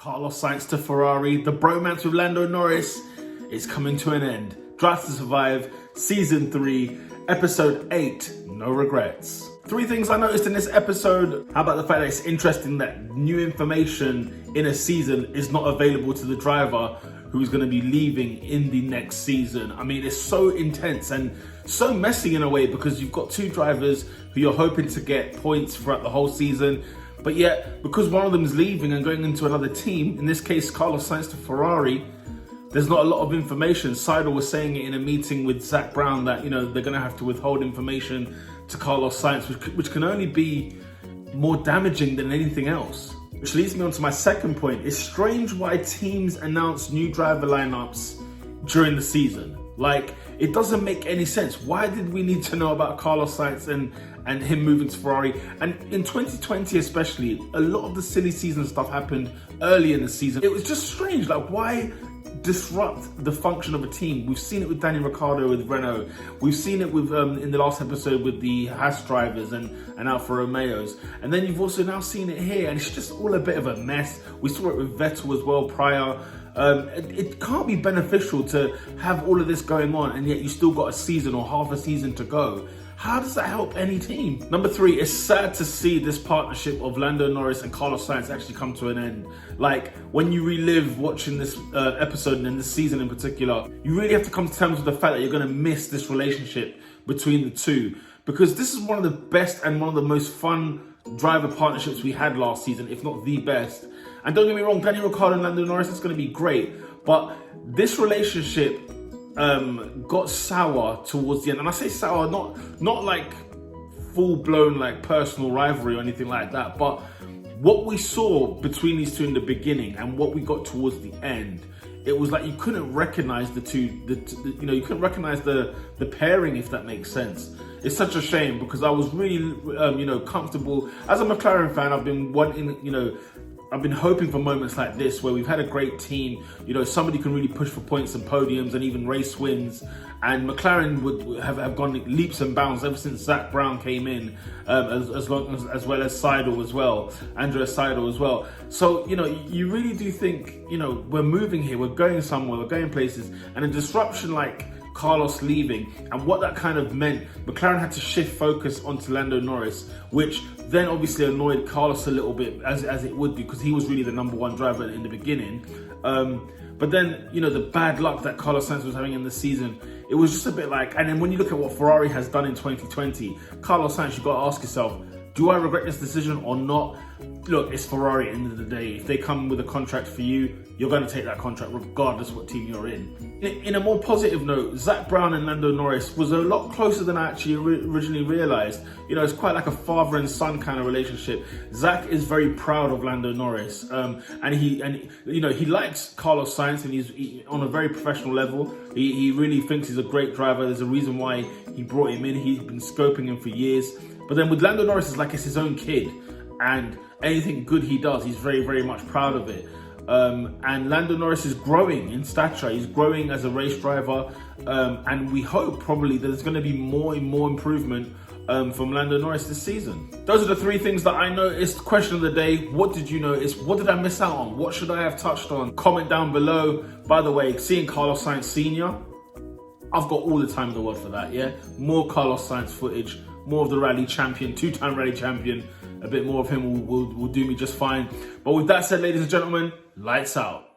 Carlos Sainz to Ferrari, the bromance with Lando Norris is coming to an end. Drive to Survive, Season 3, Episode 8, No Regrets. 3 things I noticed in this episode. How about the fact that it's interesting that new information in a season is not available to the driver who's going to be leaving in the next season. I mean, it's so intense and so messy in a way because you've got 2 drivers who you're hoping to get points throughout the whole season. But yet, because one of them is leaving and going into another team, in this case, Carlos Sainz to Ferrari, there's not a lot of information. Seidel was saying it in a meeting with Zak Brown that, they're going to have to withhold information to Carlos Sainz, which can only be more damaging than anything else. Which leads me on to my second point. It's strange why teams announce new driver lineups during the season. Like, it doesn't make any sense. Why did we need to know about Carlos Sainz and him moving to Ferrari? And in 2020 especially, a lot of the silly season stuff happened early in the season. It was just strange. Like, why disrupt the function of a team? We've seen it with Daniel Ricciardo with Renault. We've seen it with in the last episode with the Haas drivers and Alfa Romeos. And then you've also now seen it here, and it's just all a bit of a mess. We saw it with Vettel as well prior. It can't be beneficial to have all of this going on and yet you still got a season or half a season to go. How does that help any team? Number 3, it's sad to see this partnership of Lando Norris and Carlos Sainz actually come to an end. Like, when you relive watching this episode and this season in particular, you really have to come to terms with the fact that you're going to miss this relationship between the two. Because this is one of the best and one of the most fun driver partnerships we had last season, if not the best. And don't get me wrong, Daniel Ricciardo and Lando Norris is going to be great. But this relationship got sour towards the end. And I say sour, not like full-blown like personal rivalry or anything like that. But what we saw between these two in the beginning and what we got towards the end, it was like you couldn't recognize the two. You couldn't recognize the pairing, if that makes sense. It's such a shame because I was really comfortable as a McLaren fan. I've been wanting I've been hoping for moments like this where we've had a great team, somebody can really push for points and podiums and even race wins. And McLaren would have gone leaps and bounds ever since Zak Brown came in, as well as Seidel as well, Andreas Seidel as well. So, you really do think, we're moving here, we're going somewhere, we're going places. And a disruption like Carlos leaving and what that kind of meant, McLaren had to shift focus onto Lando Norris, which then obviously annoyed Carlos a little bit, as it would do, because he was really the number 1 driver in the beginning. But then, the bad luck that Carlos Sainz was having in the season, it was just a bit like, and then when you look at what Ferrari has done in 2020, Carlos Sainz, you've got to ask yourself, do I regret this decision or not? Look, it's Ferrari at the end of the day. If they come with a contract for you, you're going to take that contract regardless what team you're in. In a more positive note, Zak Brown and Lando Norris was a lot closer than I actually originally realised. It's quite like a father and son kind of relationship. Zak is very proud of Lando Norris, and he likes Carlos Sainz, and he's on a very professional level. He really thinks he's a great driver. There's a reason why he brought him in. He's been scoping him for years. But then with Lando Norris, it's like it's his own kid, and anything good he does, he's very, very much proud of it. And Lando Norris is growing in stature. He's growing as a race driver, and we hope probably that there's going to be more and more improvement from Lando Norris this season. Those are the 3 things that I noticed. Question of the day: what did you notice? What did I miss out on? What should I have touched on? Comment down below. By the way, seeing Carlos Sainz Sr., I've got all the time in the world for that. Yeah, more Carlos Sainz footage, more of the rally champion, 2-time rally champion. A bit more of him will do me just fine. But with that said, ladies and gentlemen, lights out.